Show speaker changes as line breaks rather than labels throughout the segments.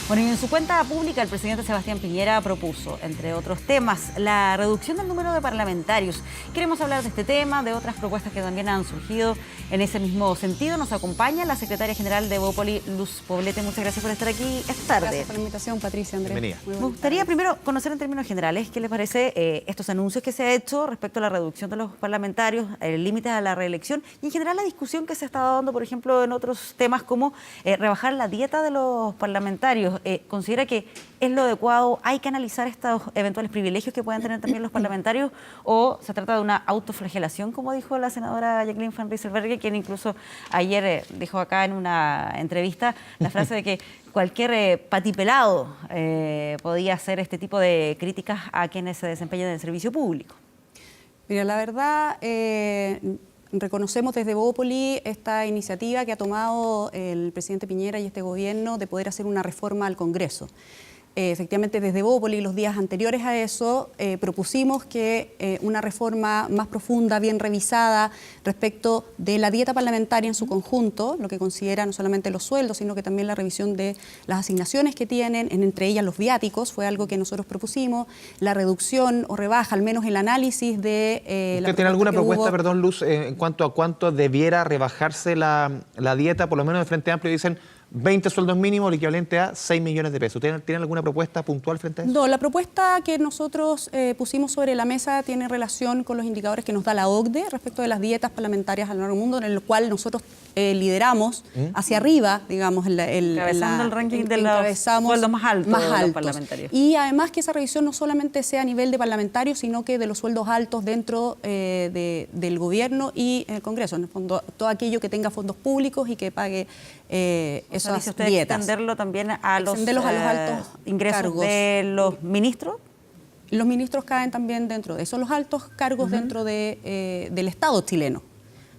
Bueno, y en su cuenta pública el presidente Sebastián Piñera propuso, entre otros temas, la reducción del número de parlamentarios. Queremos hablar de este tema, de otras propuestas que también han surgido en ese mismo sentido. Nos acompaña la secretaria general de Evópoli, Luz Poblete. Muchas gracias por estar aquí esta tarde.
Gracias por la invitación, Patricia, Andrés.
Bienvenida.
Me gustaría primero conocer en términos generales qué les parece estos anuncios que se ha hecho respecto a la reducción de los parlamentarios, el límite a la reelección y en general la discusión que se ha estado dando, por ejemplo, en otros temas como rebajar la dieta de los parlamentarios. ¿Considera que es lo adecuado? ¿Hay que analizar estos eventuales privilegios que pueden tener también los parlamentarios? ¿O se trata de una autoflagelación, como dijo la senadora Jacqueline Van Rysselberghe, quien incluso ayer dijo acá en una entrevista la frase de que cualquier patipelado podía hacer este tipo de críticas a quienes se desempeñan en el servicio público?
Mira, la verdad, reconocemos desde Evópoli esta iniciativa que ha tomado el presidente Piñera y este gobierno de poder hacer una reforma al Congreso. Efectivamente, desde Evópoli, los días anteriores a eso, propusimos que una reforma más profunda, bien revisada, respecto de la dieta parlamentaria en su conjunto, lo que considera no solamente los sueldos, sino que también la revisión de las asignaciones que tienen, entre ellas los viáticos, fue algo que nosotros propusimos, la reducción o rebaja, al menos el análisis de...
¿Usted tiene alguna propuesta, perdón, Luz, en cuanto a cuánto debiera rebajarse la dieta? Por lo menos de Frente Amplio dicen 20 sueldos mínimos, el equivalente a 6 millones de pesos. ¿Tienen alguna propuesta puntual frente a eso?
No, la propuesta que nosotros pusimos sobre la mesa tiene relación con los indicadores que nos da la OCDE respecto de las dietas parlamentarias a lo largo del mundo, en el cual nosotros lideramos hacia arriba, digamos,
encabezando el ranking de los sueldos más altos de los parlamentarios.
Y además que esa revisión no solamente sea a nivel de parlamentarios, sino que de los sueldos altos dentro del gobierno y el Congreso. En el fondo, todo aquello que tenga fondos públicos y que pague esas
¿Dice usted
dietas.
Extenderlo también a los
altos
ingresos
cargos
de los ministros?
Los ministros caen también dentro de eso, los altos cargos dentro del Estado chileno,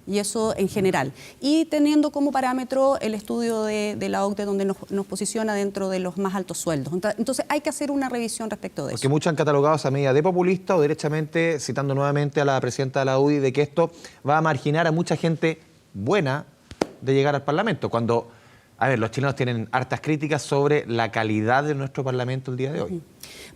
y eso en general. Y teniendo como parámetro el estudio de la OCDE, donde nos posiciona dentro de los más altos sueldos. Entonces hay que hacer una revisión respecto de eso.
Porque muchos han catalogado esa medida de populista o derechamente, citando nuevamente a la presidenta de la UDI, de que esto va a marginar a mucha gente buena de llegar al Parlamento, cuando, a ver, los chilenos tienen hartas críticas sobre la calidad de nuestro Parlamento el día de hoy.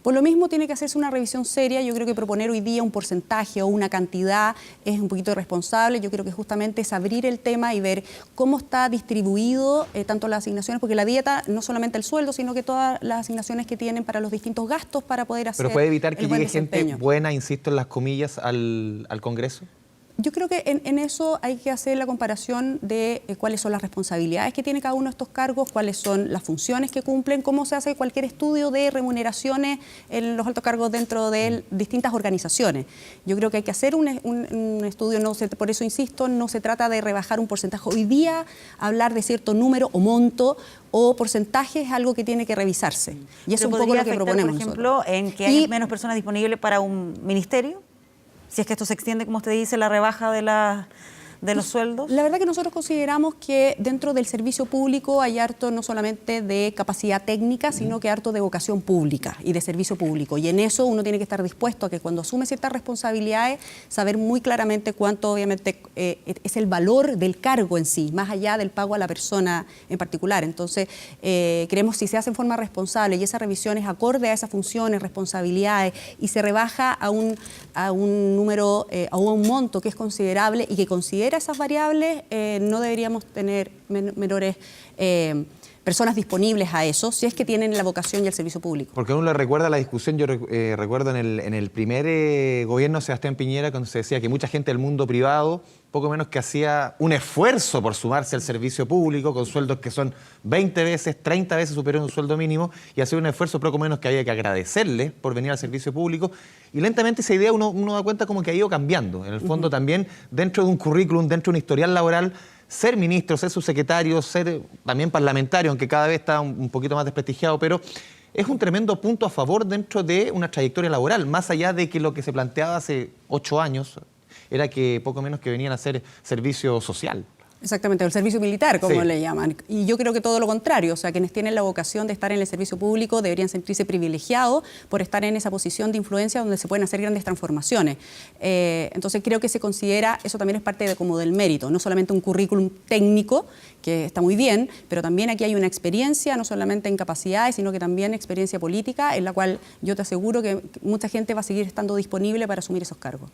Por lo mismo tiene que hacerse una revisión seria. Yo creo que proponer hoy día un porcentaje o una cantidad es un poquito irresponsable. Yo creo que justamente es abrir el tema y ver cómo está distribuido tanto las asignaciones, porque la dieta, no solamente el sueldo, sino que todas las asignaciones que tienen para los distintos gastos para poder hacer.
¿Pero puede evitar que llegue gente
desempeño.
buena, insisto en las comillas, al Congreso?
Yo creo que en eso hay que hacer la comparación de cuáles son las responsabilidades que tiene cada uno de estos cargos, cuáles son las funciones que cumplen, cómo se hace cualquier estudio de remuneraciones en los altos cargos dentro de distintas organizaciones. Yo creo que hay que hacer un estudio, por eso insisto, no se trata de rebajar un porcentaje. Hoy día hablar de cierto número o monto o porcentaje es algo que tiene que revisarse. Y eso es un poco lo que proponemos
por ejemplo,
nosotros.
En que hay menos personas disponibles para un ministerio. Si es que esto se extiende, como usted dice, la rebaja de los sueldos.
La verdad que nosotros consideramos que dentro del servicio público hay harto no solamente de capacidad técnica, sino que harto de vocación pública y de servicio público. Y en eso uno tiene que estar dispuesto a que cuando asume ciertas responsabilidades, saber muy claramente cuánto obviamente es el valor del cargo en sí, más allá del pago a la persona en particular. Entonces, creemos que si se hace en forma responsable y esa revisión es acorde a esas funciones, responsabilidades, y se rebaja a un número, a un monto que es considerable y que considera esas variables, no deberíamos tener menores personas disponibles a eso, si es que tienen la vocación y el servicio público.
Porque uno le recuerda la discusión, yo recuerdo en el primer gobierno de Sebastián Piñera, cuando se decía que mucha gente del mundo privado, poco menos que hacía un esfuerzo por sumarse al servicio público, con sueldos que son 20 veces, 30 veces superiores a un sueldo mínimo, y hacía un esfuerzo poco menos que había que agradecerle por venir al servicio público. Y lentamente esa idea uno da cuenta como que ha ido cambiando. En el fondo también, dentro de un currículum, dentro de un historial laboral, ser ministro, ser subsecretario, ser también parlamentario, aunque cada vez está un poquito más desprestigiado, pero es un tremendo punto a favor dentro de una trayectoria laboral, más allá de que lo que se planteaba hace 8 años era que poco menos que venían a hacer servicio social.
Exactamente, el servicio militar, como
Sí.
le llaman. Y yo creo que todo lo contrario, o sea, quienes tienen la vocación de estar en el servicio público deberían sentirse privilegiados por estar en esa posición de influencia donde se pueden hacer grandes transformaciones. Entonces creo que se considera, eso también es parte de, como del mérito, no solamente un currículum técnico, que está muy bien, pero también aquí hay una experiencia, no solamente en capacidades, sino que también experiencia política, en la cual yo te aseguro que mucha gente va a seguir estando disponible para asumir esos cargos.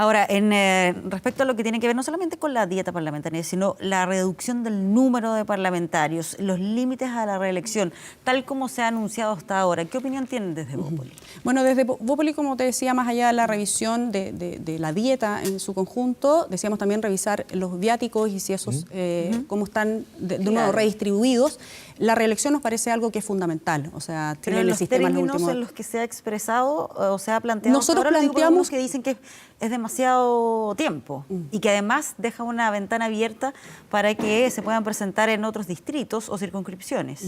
Ahora, respecto a lo que tiene que ver no solamente con la dieta parlamentaria, sino la reducción del número de parlamentarios, los límites a la reelección, tal como se ha anunciado hasta ahora, ¿qué opinión tienen desde Bópoli?
Bueno, desde Bópoli, como te decía, más allá de la revisión de la dieta en su conjunto, decíamos también revisar los viáticos y si esos, cómo están de nuevo redistribuidos. La reelección nos parece algo que es fundamental, o sea,
Pero
tiene
en
el
los
sistema
términos en los que se ha expresado o se ha planteado,
Nosotros
ahora lo digo por
planteamos
algunos que dicen que es demasiado tiempo y que además deja una ventana abierta para que se puedan presentar en otros distritos o circunscripciones.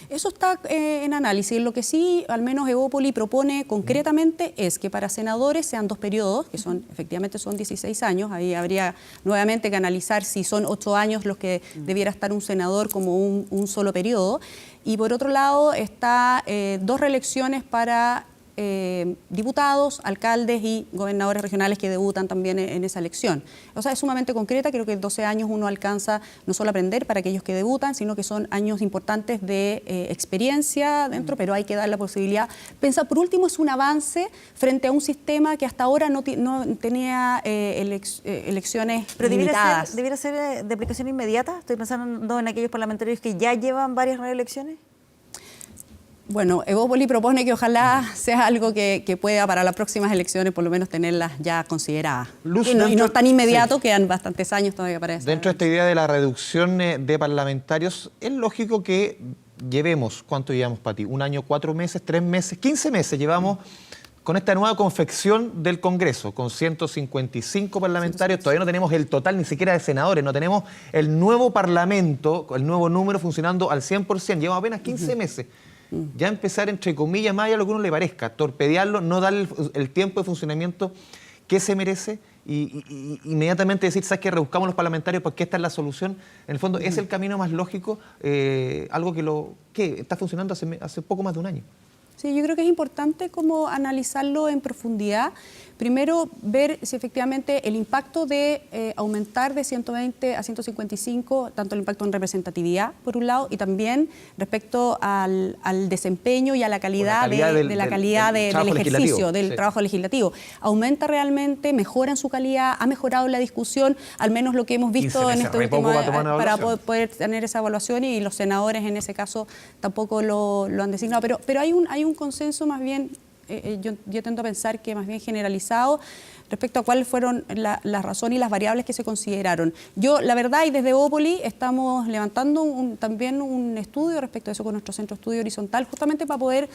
Eso está en análisis. Lo que sí, al menos Evópoli propone concretamente es que para senadores sean 2 periodos, que son efectivamente son 16 años. Ahí habría nuevamente que analizar si son 8 años los que debiera estar un senador como un solo periodo. Y por otro lado está 2 reelecciones para diputados, alcaldes y gobernadores regionales que debutan también en esa elección. O sea, es sumamente concreta, creo que en 12 años uno alcanza no solo aprender para aquellos que debutan, sino que son años importantes de experiencia dentro, pero hay que dar la posibilidad. Pensar, por último, es un avance frente a un sistema que hasta ahora no tenía elecciones
Pero
limitadas.
debiera ser de aplicación inmediata. Estoy pensando en aquellos parlamentarios que ya llevan varias reelecciones.
Bueno, Evópoli propone que ojalá sea algo que pueda para las próximas elecciones por lo menos tenerlas ya consideradas.
Luz,
Y no es tan inmediato,
sí.
Quedan bastantes años todavía para eso.
Dentro de esta idea de la reducción de parlamentarios, es lógico que llevemos, ¿cuánto llevamos, Pati? 1 año, 4 meses, 3 meses, 15 meses llevamos con esta nueva confección del Congreso, con 155 parlamentarios. Todavía no tenemos el total ni siquiera de senadores, no tenemos el nuevo Parlamento, el nuevo número funcionando al 100%. Llevamos apenas 15 meses. Ya empezar, entre comillas, más allá de lo que a uno le parezca, torpedearlo, no darle el tiempo de funcionamiento que se merece y inmediatamente decir, ¿sabes qué? Rebuscamos los parlamentarios porque esta es la solución. En el fondo, es el camino más lógico, algo que está funcionando hace poco más de un año.
Sí, yo creo que es importante como analizarlo en profundidad. Primero, ver si efectivamente el impacto de aumentar de 120 a 155, tanto el impacto en representatividad, por un lado, y también respecto al desempeño y a la calidad, del ejercicio, del trabajo legislativo. ¿Aumenta realmente, mejora en su calidad, ha mejorado la discusión, al menos lo que hemos visto en este último año, para poder tener esa evaluación? Y los senadores en ese caso tampoco lo han designado. Pero hay un consenso más bien, yo tendo a pensar que más bien generalizado respecto a cuáles fueron las razones y las variables que se consideraron. Yo, la verdad, y desde Bópoli estamos levantando también un estudio respecto a eso con nuestro centro de estudio horizontal, justamente para poder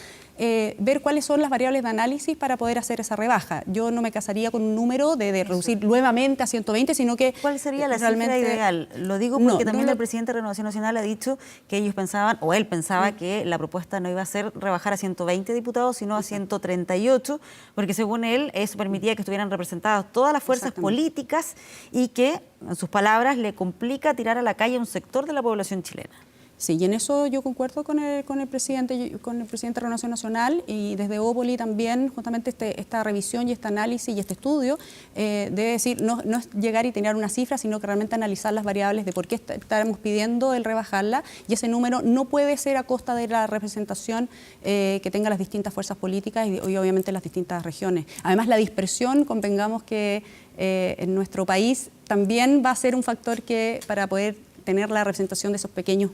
ver cuáles son las variables de análisis para poder hacer esa rebaja. Yo no me casaría con un número de reducir nuevamente a 120, sino que...
¿Cuál sería la cifra ideal? Lo digo porque también el presidente de Renovación Nacional ha dicho que ellos pensaban, o él pensaba que la propuesta no iba a ser rebajar a 120 diputados, sino a 138, porque según él eso permitía que estuvieran representadas todas las fuerzas políticas y que, en sus palabras, le complica tirar a la calle a un sector de la población chilena.
Sí, y en eso yo concuerdo con el presidente de Renovación Nacional, y desde Bópoli también justamente esta revisión y este análisis y este estudio debe decir, no es llegar y tener una cifra, sino que realmente analizar las variables de por qué estaremos pidiendo el rebajarla, y ese número no puede ser a costa de la representación que tengan las distintas fuerzas políticas y obviamente las distintas regiones. Además, la dispersión, convengamos que en nuestro país también va a ser un factor que para poder tener la representación de esos pequeños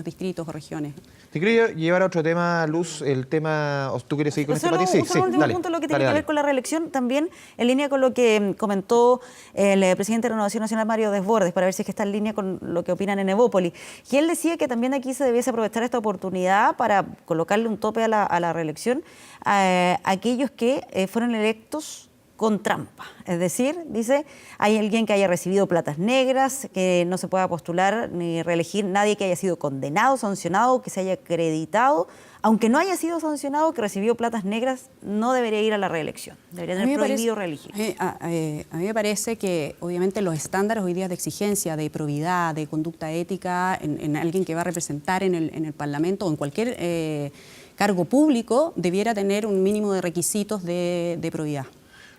distritos o regiones.
Te quiero llevar a otro tema, Luz, el tema... ¿Tú quieres seguir con este Pati?
Sí, un último punto, lo que tiene que ver con la reelección, también en línea con lo que comentó el presidente de Renovación Nacional, Mario Desbordes, para ver si es que está en línea con lo que opinan en Evópoli. Y él decía que también aquí se debiese aprovechar esta oportunidad para colocarle un tope a la reelección a aquellos que fueron electos con trampa. Es decir, dice, hay alguien que haya recibido platas negras, que no se pueda postular ni reelegir nadie que haya sido condenado, sancionado, que se haya acreditado, aunque no haya sido sancionado, que recibió platas negras, no debería ir a la reelección. Debería tener prohibido reelegir.
A mí me parece que obviamente los estándares hoy día de exigencia, de probidad, de conducta ética en alguien que va a representar en el Parlamento o en cualquier cargo público debiera tener un mínimo de requisitos de probidad.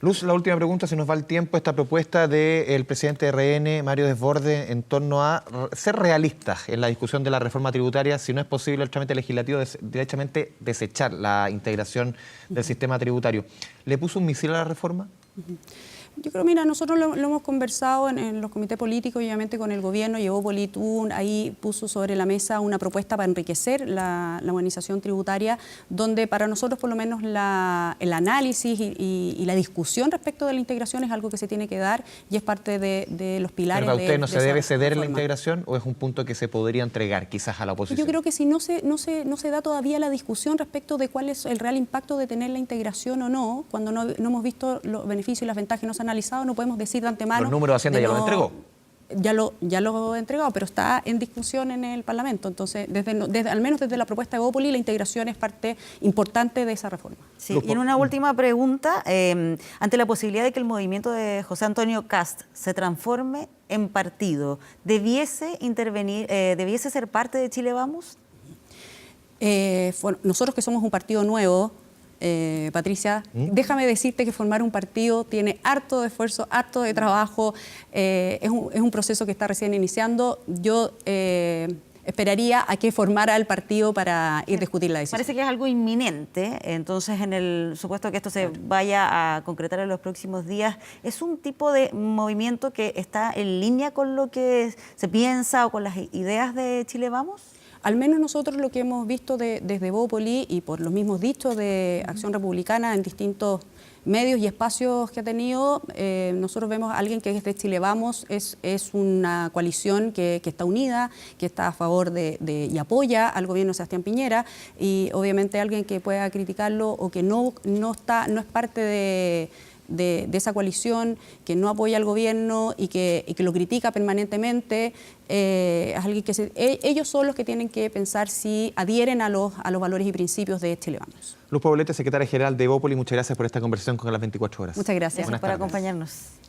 Luz, la última pregunta, se nos va el tiempo. Esta propuesta del presidente de RN, Mario Desbordes, en torno a ser realistas en la discusión de la reforma tributaria, si no es posible el trámite legislativo, derechamente desechar la integración del sistema tributario. ¿Le puso un misil a la reforma?
Yo creo, mira, nosotros lo hemos conversado en los comités políticos, obviamente con el gobierno, llevó Politún, ahí puso sobre la mesa una propuesta para enriquecer la modernización tributaria, donde para nosotros por lo menos el análisis y la discusión respecto de la integración es algo que se tiene que dar y es parte de los pilares.
¿Pero para usted no
de
se debe
esa
ceder en la
reforma.
integración o es un punto que se podría entregar quizás a la oposición?
Yo creo que si no se da todavía la discusión respecto de cuál es el real impacto de tener la integración o no, cuando no hemos visto los beneficios y las ventajas que no se han analizado, no podemos decir de antemano.
Los números de Hacienda ya los entregó.
Ya lo he entregado, pero está en discusión en el Parlamento. Entonces, al menos desde la propuesta de Evópolis, la integración es parte importante de esa reforma.
Sí, y en una última pregunta, ante la posibilidad de que el movimiento de José Antonio Kast se transforme en partido, ¿debiese ser parte de Chile Vamos?
Bueno, nosotros que somos un partido nuevo, Patricia, déjame decirte que formar un partido tiene harto de esfuerzo, harto de trabajo, es un proceso que está recién iniciando. Yo esperaría a que formara el partido para ir a discutir la decisión.
Parece que es algo inminente, entonces en el supuesto que esto se vaya a concretar en los próximos días, ¿es un tipo de movimiento que está en línea con lo que se piensa o con las ideas de Chile Vamos?
Al menos nosotros lo que hemos visto desde Evópolis y por los mismos dichos de Acción Republicana en distintos medios y espacios que ha tenido, nosotros vemos a alguien que desde Chile Vamos es una coalición que está unida, que está a favor y apoya al gobierno de Sebastián Piñera y obviamente alguien que pueda criticarlo o que no es parte de esa coalición, que no apoya al gobierno y que lo critica permanentemente, es alguien que ellos son los que tienen que pensar si adhieren a los valores y principios de Chile Vamos.
Luz Poblete, secretaria general de Evópolis, muchas gracias por esta conversación con las 24 horas.
Muchas gracias.
Gracias por acompañarnos.